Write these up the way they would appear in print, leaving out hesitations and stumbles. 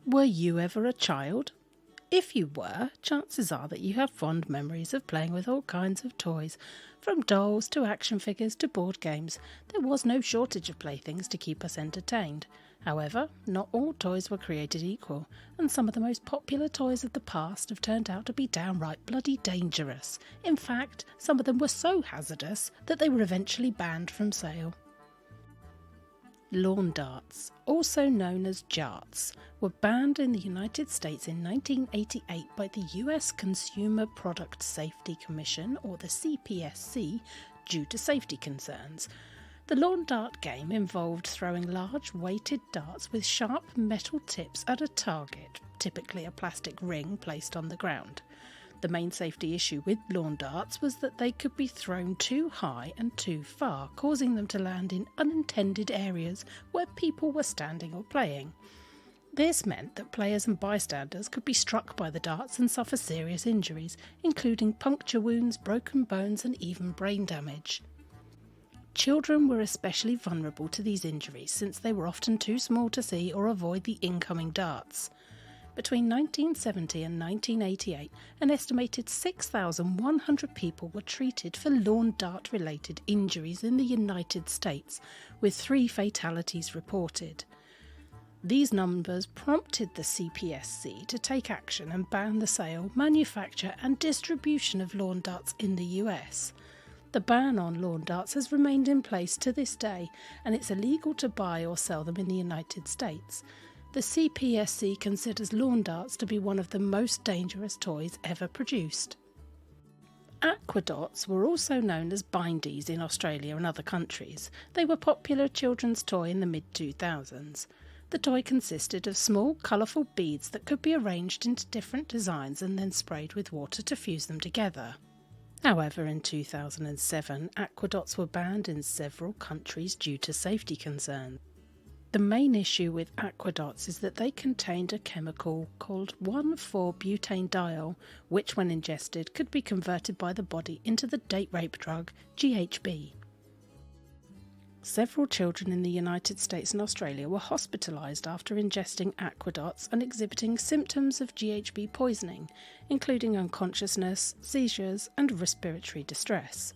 Were you ever a child? If you were, chances are that you have fond memories of playing with all kinds of toys, from dolls to action figures to board games. There was no shortage of playthings to keep us entertained. However, not all toys were created equal, and some of the most popular toys of the past have turned out to be downright bloody dangerous. In fact, some of them were so hazardous that they were eventually banned from sale. Lawn darts, also known as jarts, were banned in the United States in 1988 by the US Consumer Product Safety Commission, or the CPSC, due to safety concerns. The lawn dart game involved throwing large weighted darts with sharp metal tips at a target, typically a plastic ring placed on the ground. The main safety issue with lawn darts was that they could be thrown too high and too far, causing them to land in unintended areas where people were standing or playing. This meant that players and bystanders could be struck by the darts and suffer serious injuries, including puncture wounds, broken bones, and even brain damage. Children were especially vulnerable to these injuries since they were often too small to see or avoid the incoming darts. Between 1970 and 1988, an estimated 6,100 people were treated for lawn dart-related injuries in the United States, with 3 fatalities reported. These numbers prompted the CPSC to take action and ban the sale, manufacture and distribution of lawn darts in the US. The ban on lawn darts has remained in place to this day, and it's illegal to buy or sell them in the United States. The CPSC considers lawn darts to be one of the most dangerous toys ever produced. Aqua Dots were also known as bindies in Australia and other countries. They were a popular children's toy in the mid-2000s. The toy consisted of small, colourful beads that could be arranged into different designs and then sprayed with water to fuse them together. However, in 2007, Aqua Dots were banned in several countries due to safety concerns. The main issue with Aqua Dots is that they contained a chemical called 1,4-butanediol, which when ingested could be converted by the body into the date rape drug GHB. Several children in the United States and Australia were hospitalised after ingesting Aqua Dots and exhibiting symptoms of GHB poisoning, including unconsciousness, seizures and respiratory distress.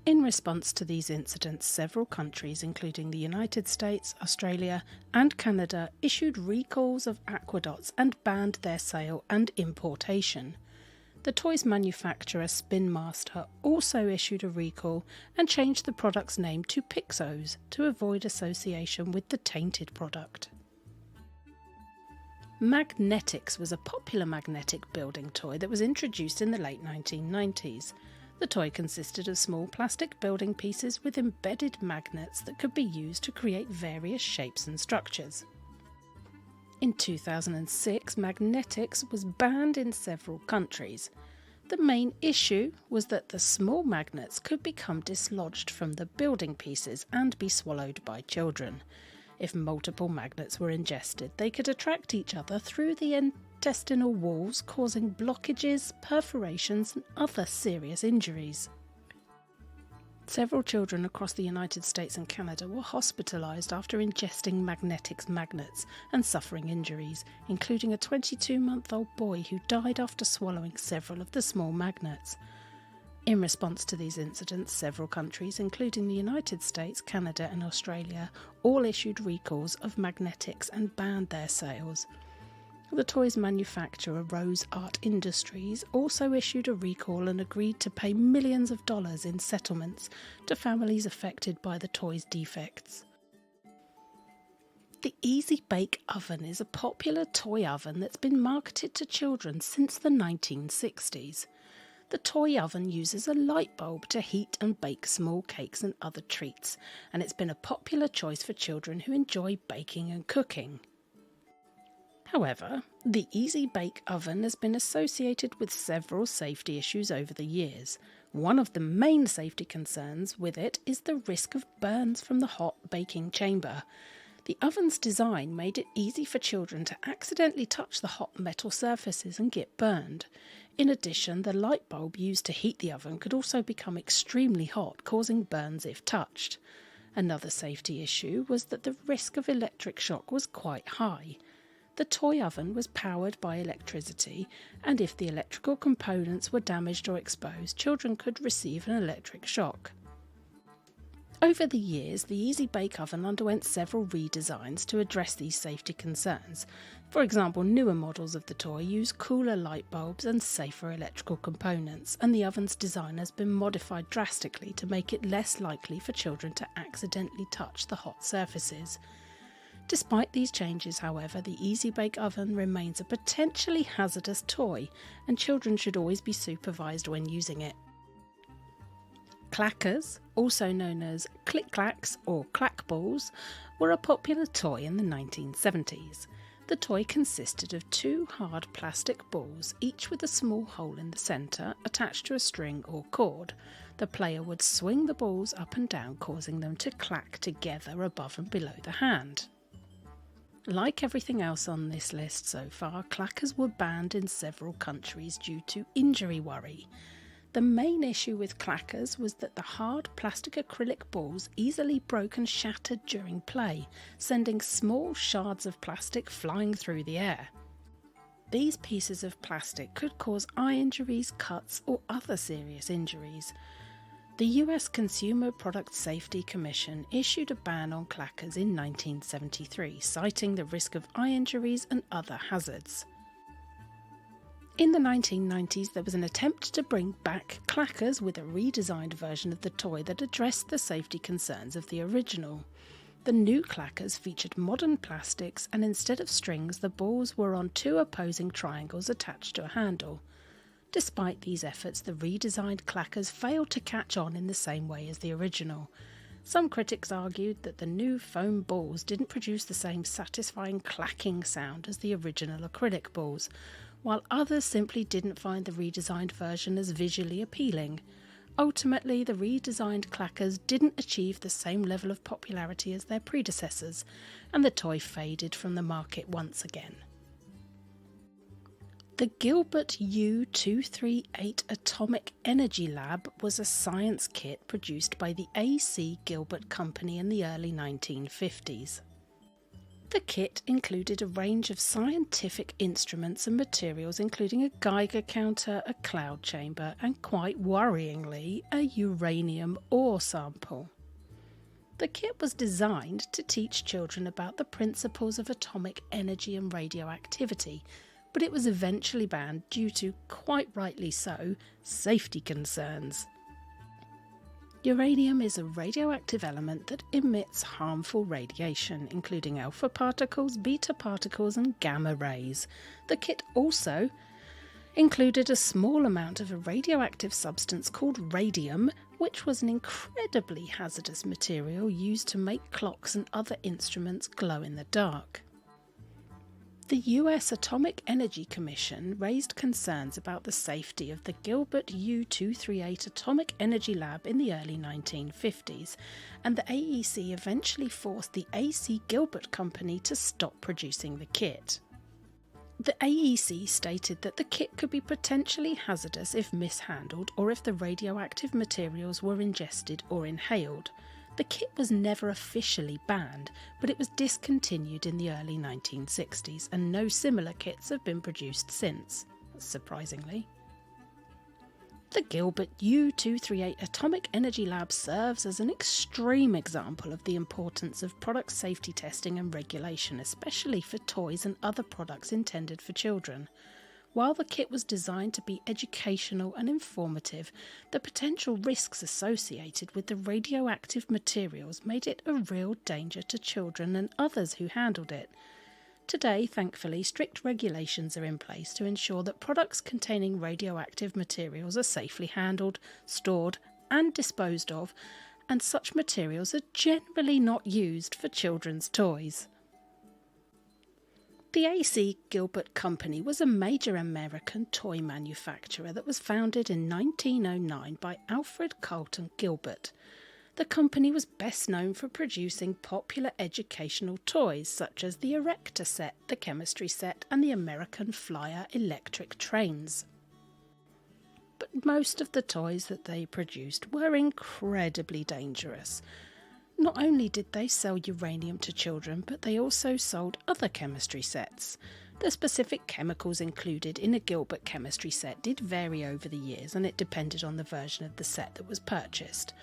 In response to these incidents, several countries, including the United States, Australia and Canada, issued recalls of Aqua Dots and banned their sale and importation. The toy's manufacturer Spin Master also issued a recall and changed the product's name to Pixos to avoid association with the tainted product. Magnetics was a popular magnetic building toy that was introduced in the late 1990s. The toy consisted of small plastic building pieces with embedded magnets that could be used to create various shapes and structures. In 2006, magnetics was banned in several countries. The main issue was that the small magnets could become dislodged from the building pieces and be swallowed by children. If multiple magnets were ingested, they could attract each other through the intestinal walls, causing blockages, perforations and other serious injuries. Several children across the United States and Canada were hospitalised after ingesting magnetics magnets and suffering injuries, including a 22-month-old boy who died after swallowing several of the small magnets. In response to these incidents, several countries, including the United States, Canada and Australia, all issued recalls of magnetics and banned their sales. The toy's manufacturer, Rose Art Industries, also issued a recall and agreed to pay millions of dollars in settlements to families affected by the toy's defects. The Easy Bake Oven is a popular toy oven that's been marketed to children since the 1960s. The toy oven uses a light bulb to heat and bake small cakes and other treats, and it's been a popular choice for children who enjoy baking and cooking. However, the Easy Bake Oven has been associated with several safety issues over the years. One of the main safety concerns with it is the risk of burns from the hot baking chamber. The oven's design made it easy for children to accidentally touch the hot metal surfaces and get burned. In addition, the light bulb used to heat the oven could also become extremely hot, causing burns if touched. Another safety issue was that the risk of electric shock was quite high. The toy oven was powered by electricity, and if the electrical components were damaged or exposed, children could receive an electric shock. Over the years, the Easy Bake Oven underwent several redesigns to address these safety concerns. For example, newer models of the toy use cooler light bulbs and safer electrical components, and the oven's design has been modified drastically to make it less likely for children to accidentally touch the hot surfaces. Despite these changes, however, the Easy Bake Oven remains a potentially hazardous toy, and children should always be supervised when using it. Clackers, also known as Clacks or clack balls, were a popular toy in the 1970s. The toy consisted of two hard plastic balls, each with a small hole in the centre, attached to a string or cord. The player would swing the balls up and down, causing them to clack together above and below the hand. Like everything else on this list so far, clackers were banned in several countries due to injury worry. The main issue with clackers was that the hard plastic acrylic balls easily broke and shattered during play, sending small shards of plastic flying through the air. These pieces of plastic could cause eye injuries, cuts, or other serious injuries. The US Consumer Product Safety Commission issued a ban on clackers in 1973, citing the risk of eye injuries and other hazards. In the 1990s, there was an attempt to bring back clackers with a redesigned version of the toy that addressed the safety concerns of the original. The new clackers featured modern plastics, and instead of strings, the balls were on two opposing triangles attached to a handle. Despite these efforts, the redesigned clackers failed to catch on in the same way as the original. Some critics argued that the new foam balls didn't produce the same satisfying clacking sound as the original acrylic balls, while others simply didn't find the redesigned version as visually appealing. Ultimately, the redesigned clackers didn't achieve the same level of popularity as their predecessors, and the toy faded from the market once again. The Gilbert U238 Atomic Energy Lab was a science kit produced by the A.C. Gilbert Company in the early 1950s. The kit included a range of scientific instruments and materials, including a Geiger counter, a cloud chamber, and quite worryingly, a uranium ore sample. The kit was designed to teach children about the principles of atomic energy and radioactivity, but it was eventually banned due to, quite rightly so, safety concerns. Uranium is a radioactive element that emits harmful radiation, including alpha particles, beta particles, and gamma rays. The kit also included a small amount of a radioactive substance called radium, which was an incredibly hazardous material used to make clocks and other instruments glow in the dark. The US Atomic Energy Commission raised concerns about the safety of the Gilbert U238 Atomic Energy Lab in the early 1950s, and the AEC eventually forced the A.C. Gilbert Company to stop producing the kit. The AEC stated that the kit could be potentially hazardous if mishandled or if the radioactive materials were ingested or inhaled. The kit was never officially banned, but it was discontinued in the early 1960s, and no similar kits have been produced since, surprisingly. The Gilbert U238 Atomic Energy Lab serves as an extreme example of the importance of product safety testing and regulation, especially for toys and other products intended for children. While the kit was designed to be educational and informative, the potential risks associated with the radioactive materials made it a real danger to children and others who handled it. Today, thankfully, strict regulations are in place to ensure that products containing radioactive materials are safely handled, stored, and disposed of, and such materials are generally not used for children's toys. The A.C. Gilbert Company was a major American toy manufacturer that was founded in 1909 by Alfred Carlton Gilbert. The company was best known for producing popular educational toys such as the Erector set, the Chemistry set, and the American Flyer electric trains. But most of the toys that they produced were incredibly dangerous. Not only did they sell uranium to children, but they also sold other chemistry sets. The specific chemicals included in a Gilbert chemistry set did vary over the years, and it depended on the version of the set that was purchased.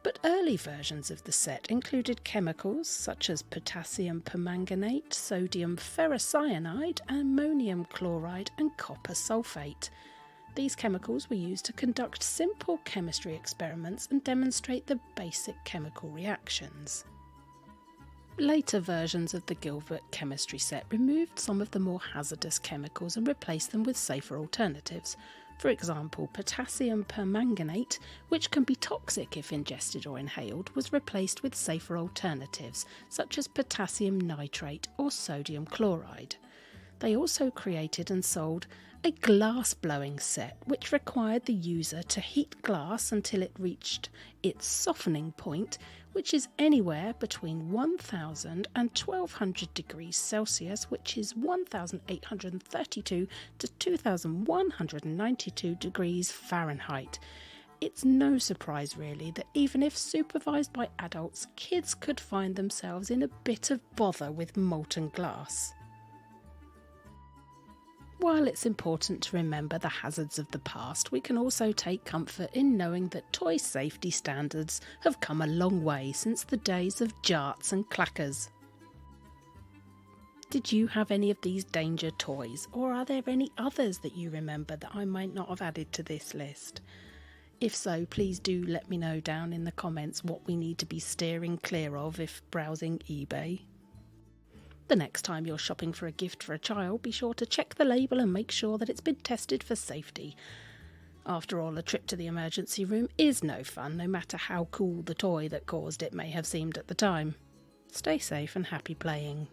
But early versions of the set included chemicals such as potassium permanganate, sodium ferrocyanide, ammonium chloride and copper sulfate. These chemicals were used to conduct simple chemistry experiments and demonstrate the basic chemical reactions. Later versions of the Gilbert chemistry set removed some of the more hazardous chemicals and replaced them with safer alternatives. For example, potassium permanganate, which can be toxic if ingested or inhaled, was replaced with safer alternatives such as potassium nitrate or sodium chloride. They also created and sold a glass blowing set, which required the user to heat glass until it reached its softening point, which is anywhere between 1000 and 1200 degrees Celsius, which is 1832 to 2192 degrees Fahrenheit. It's no surprise really that even if supervised by adults, kids could find themselves in a bit of bother with molten glass. While it's important to remember the hazards of the past, we can also take comfort in knowing that toy safety standards have come a long way since the days of jarts and clackers. Did you have any of these danger toys, or are there any others that you remember that I might not have added to this list? If so, please do let me know down in the comments what we need to be steering clear of if browsing eBay. The next time you're shopping for a gift for a child, be sure to check the label and make sure that it's been tested for safety. After all, a trip to the emergency room is no fun, no matter how cool the toy that caused it may have seemed at the time. Stay safe and happy playing.